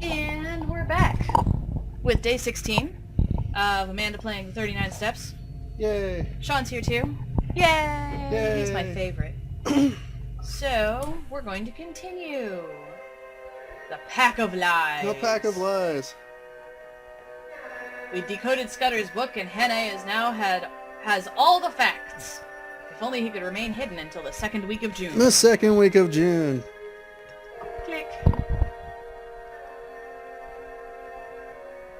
And we're back with day 16 of Amanda playing 39 Steps. Yay! Sean's here too. Yay! Yay! He's my favorite. So, we're going to continue. The Pack of Lies. The Pack of Lies. We decoded Scudder's book and Hannah has all the facts. If only he could remain hidden until the second week of June. The second week of June. Click.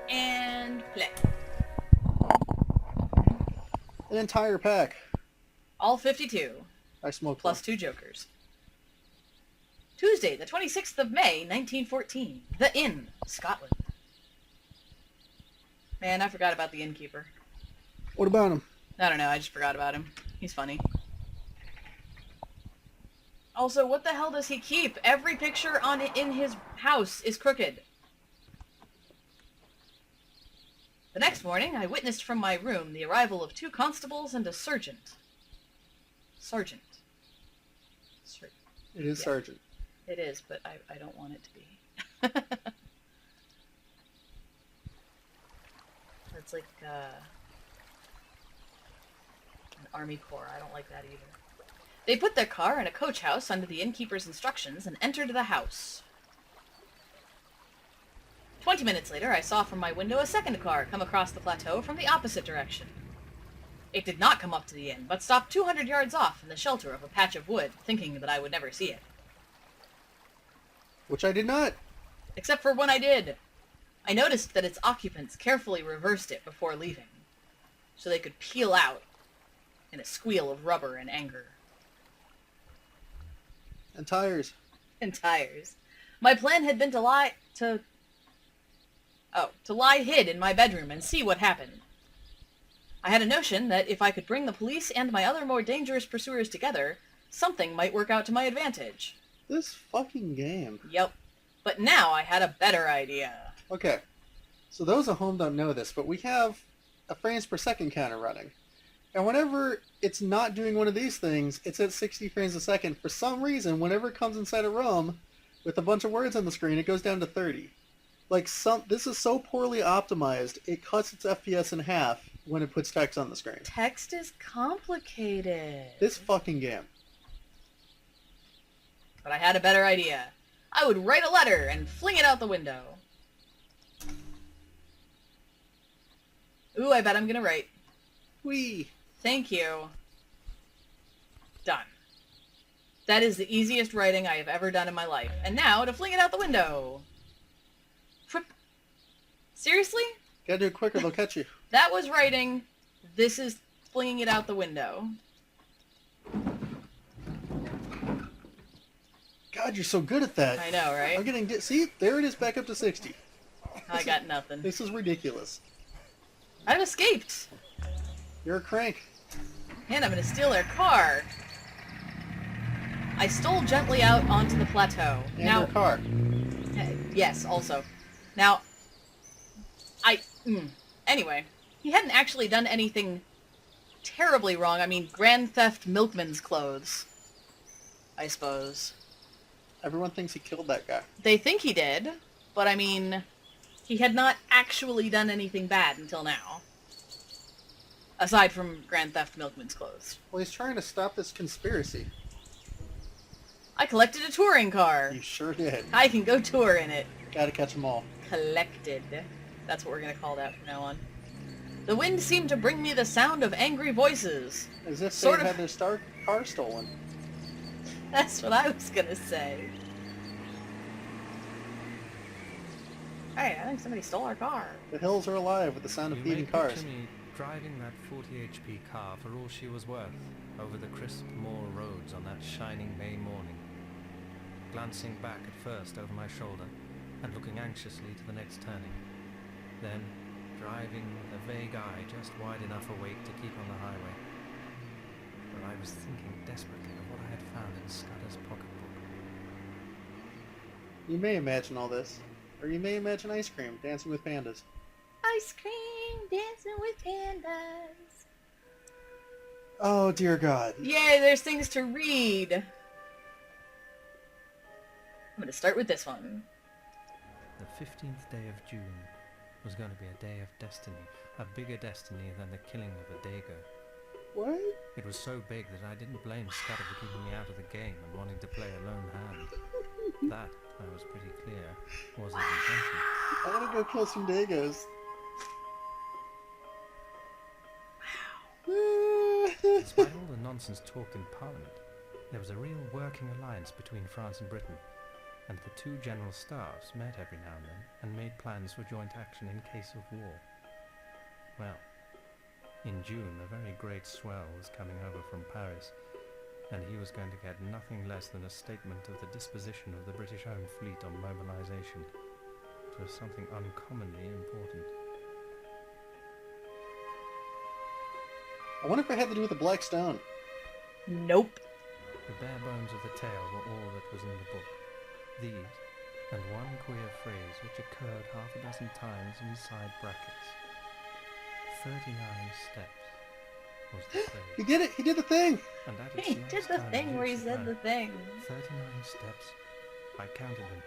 And play. An entire pack. All 52. I smoked Plus one. 2 jokers. Tuesday, the 26th of May, 1914. The Inn, Scotland. Man, I forgot about the innkeeper. What about him? I don't know, I just forgot about him. He's funny. Also, what the hell does he keep? Every picture in his house is crooked. The next morning, I witnessed from my room the arrival of 2 constables and a sergeant. Sergeant. It is Yeah. Sergeant. It is, but I don't want it to be. It's like an Army Corps. I don't like that either. They put their car in a coach house under the innkeeper's instructions and entered the house. 20 minutes later, I saw from my window a second car come across the plateau from the opposite direction. It did not come up to the inn, but stopped 200 yards off in the shelter of a patch of wood, thinking that I would never see it. Which I did not. Except for when I did. I noticed that its occupants carefully reversed it before leaving, so they could peel out in a squeal of rubber and anger. And tires. And tires. My plan had been to lie hid in my bedroom and see what happened. I had a notion that if I could bring the police and my other more dangerous pursuers together, something might work out to my advantage. This fucking game. Yep. But now I had a better idea. Okay. So those at home don't know this, but we have a frames per second counter running. And whenever it's not doing one of these things, it's at 60 frames a second. For some reason, whenever it comes inside a room with a bunch of words on the screen, it goes down to 30. This is so poorly optimized, it cuts its FPS in half when it puts text on the screen. Text is complicated. This fucking game. But I had a better idea. I would write a letter and fling it out the window. Ooh, I bet I'm gonna write. Whee! Thank you. Done. That is the easiest writing I have ever done in my life. And now to fling it out the window. Whip. Seriously? Gotta do it quicker, they'll catch you. That was writing. This is flinging it out the window. God, you're so good at that. I know, right? I'm getting... See? There it is, back up to 60. I got nothing. This is ridiculous. I've escaped. You're a crank. And I'm gonna steal their car. I stole gently out onto the plateau. And Now, your car. yes, also. Now, anyway, he hadn't actually done anything terribly wrong. I mean, Grand Theft Milkman's clothes, I suppose. Everyone thinks he killed that guy. They think he did, but I mean, he had not actually done anything bad until now. Aside from Grand Theft Milkman's clothes. Well, he's trying to stop this conspiracy. I collected a touring car. You sure did. I can go tour in it. Gotta catch them all. Collected. That's what we're gonna call that from now on. The wind seemed to bring me the sound of angry voices. As if Sort they of. had their car stolen. That's what I was gonna say. Hey, I think somebody stole our car. The hills are alive with the sound of You beating may cars. picture me driving that 40 HP car for all she was worth over the crisp moor roads on that shining May morning, glancing back at first over my shoulder and looking anxiously to the next turning, then driving with a vague eye just wide enough awake to keep on the highway, where I was thinking desperately of what I had found in Scudder's pocketbook. You may imagine all this. Or you may imagine ice cream dancing with pandas. Ice cream dancing with pandas. Oh, dear God. Yay, there's things to read. I'm gonna start with this one. the 15th day of June was going to be a day of destiny, a bigger destiny than the killing of a Dago. What? It was so big that I didn't blame Scudder for keeping me out of the game and wanting to play a lone hand. That, I was pretty clear, was his intention. I want to go kill some Dagos. Despite all the nonsense talked in Parliament, there was a real working alliance between France and Britain, and the two general staffs met every now and then and made plans for joint action in case of war. Well, in June a very great swell was coming over from Paris, and he was going to get nothing less than a statement of the disposition of the British Home Fleet on mobilization. It was something uncommonly important. I wonder if it had to do with the Black Stone. Nope. The bare bones of the tale were all that was in the book. These, and one queer phrase which occurred half a dozen times inside brackets. 39 steps was the phrase. He did it! He did the thing! And at its He last did the time thing where he use said of the that, thing. 39 steps. I counted them.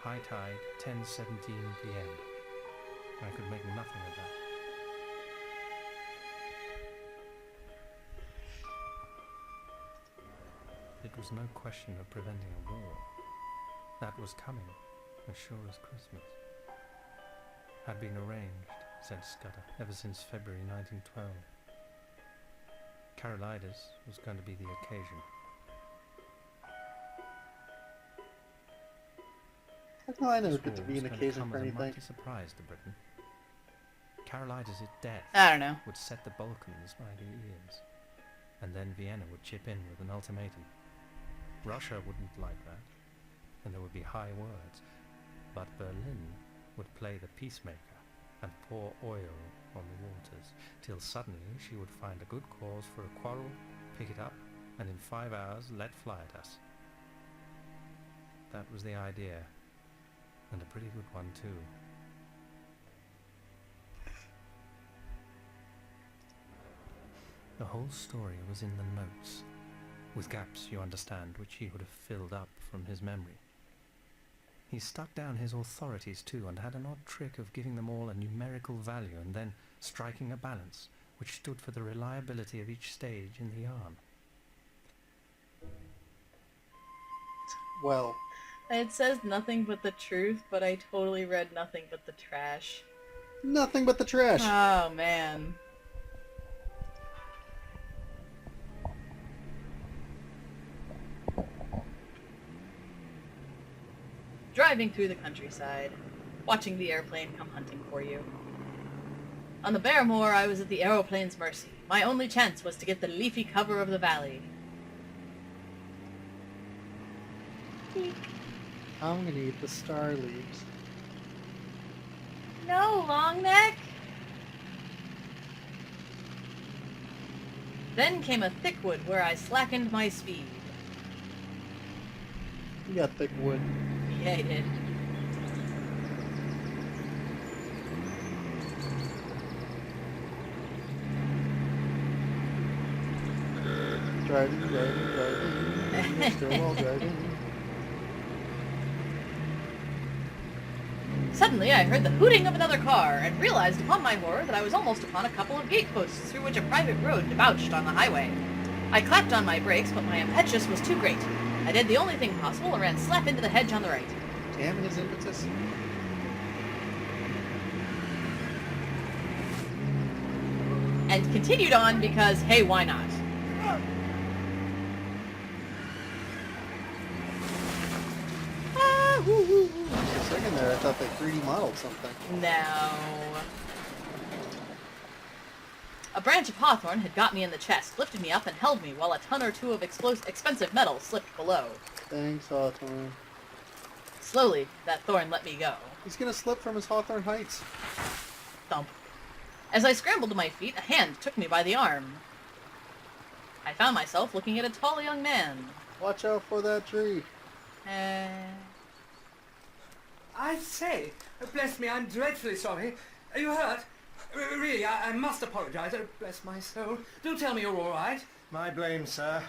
High tide, 10:17 p.m. I could make nothing of that. It was no question of preventing a war. That was coming, as sure as Christmas. Had been arranged, said Scudder, ever since February 1912. Carolides was going to be the occasion. How come I never This get to war be was an going to occasion come for as a anything? mighty surprise to Britain. Carolides' death I don't know. would set the Balkans by the ears, and then Vienna would chip in with an ultimatum. Russia wouldn't like that, and there would be high words, but Berlin would play the peacemaker and pour oil on the waters, till suddenly she would find a good cause for a quarrel, pick it up, and in 5 hours let fly at us. That was the idea, and a pretty good one too. The whole story was in the notes, with gaps, you understand, which he would have filled up from his memory. He stuck down his authorities too, and had an odd trick of giving them all a numerical value and then striking a balance, which stood for the reliability of each stage in the yarn. Well, It says nothing but the truth, but I totally read nothing but the trash. nothing but the trash. Oh, man. Driving through the countryside, watching the airplane come hunting for you. On the Barrymore, I was at the aeroplane's mercy. My only chance was to get the leafy cover of the valley. I'm gonna eat the star leaves. No, Longneck! Then came a thick wood where I slackened my speed. You got thick wood. Yeah, I did. Driving. Still while driving. Suddenly I heard the hooting of another car, and realized upon my horror that I was almost upon a couple of gateposts through which a private road debouched on the highway. I clapped on my brakes, but my impetus was too great. I did the only thing possible and ran slap into the hedge on the right. Damn his impetus. And continued on because, hey, why not? For a second there, I thought they 3D modeled something. No. A branch of hawthorn had got me in the chest, lifted me up, and held me while a ton or two of expensive metal slipped below. Thanks, Hawthorne. Slowly, that thorn let me go. He's gonna slip from his Hawthorne heights. Thump. As I scrambled to my feet, a hand took me by the arm. I found myself looking at a tall young man. Watch out for that tree. I say, bless me, I'm dreadfully sorry. Are you hurt? Really, I must apologize. Oh, bless my soul. Do tell me you're all right. My blame, sir.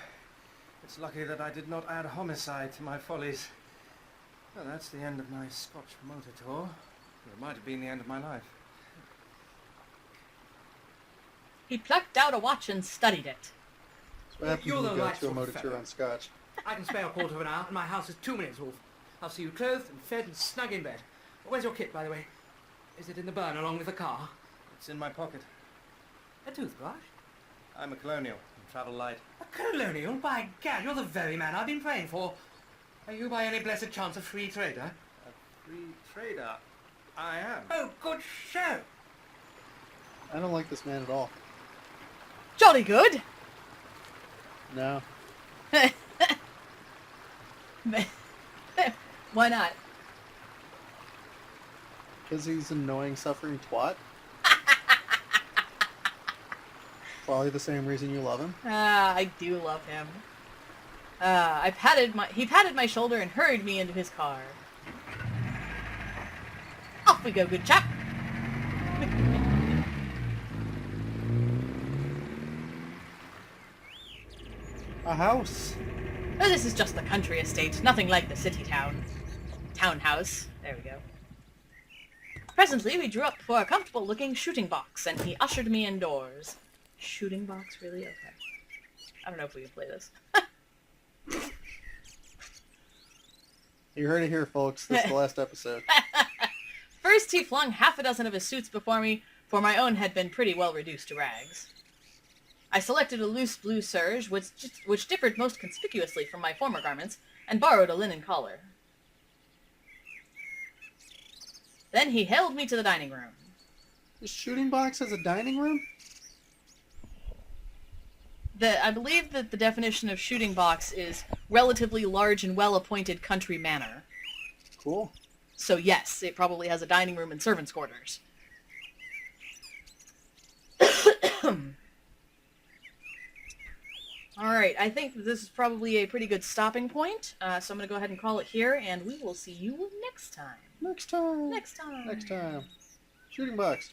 It's lucky that I did not add homicide to my follies. Well, that's the end of my Scotch motor tour. It might have been the end of my life. He plucked out a watch and studied it. That's what happens You're when the you go right to a sort of motor tour fellow. on Scotch. I can spare a quarter of an hour, and my house is 2 minutes, Wolf. I'll see you clothed and fed and snug in bed. Where's your kit, by the way? Is it in the burn along with the car? It's in my pocket. A toothbrush? I'm a colonial and travel light. A colonial? By gad, you're the very man I've been praying for. Are you by any blessed chance a free trader? A free trader. I am. Oh, good show. I don't like this man at all. Jolly good! No. Why not? Because he's an annoying, suffering twat. Probably the same reason you love him. Ah, I do love him. He patted my shoulder and hurried me into his car. Off we go, good chap. A house. Oh, this is just the country estate, nothing like the city townhouse. There we go. Presently, we drew up before a comfortable-looking shooting box, and he ushered me indoors. Shooting box, really? Okay. I don't know if we can play this. You heard it here, folks. This is the last episode. First, he flung half a dozen of his suits before me, for my own had been pretty well reduced to rags. I selected a loose blue serge, which differed most conspicuously from my former garments, and borrowed a linen collar. Then he hailed me to the dining room. The shooting box has a dining room? I believe that the definition of shooting box is relatively large and well-appointed country manor. Cool. So yes, it probably has a dining room and servants' quarters. Alright, I think this is probably a pretty good stopping point, so I'm going to go ahead and call it here, and we will see you next time. Next time. Next time. Next time. Shooting box.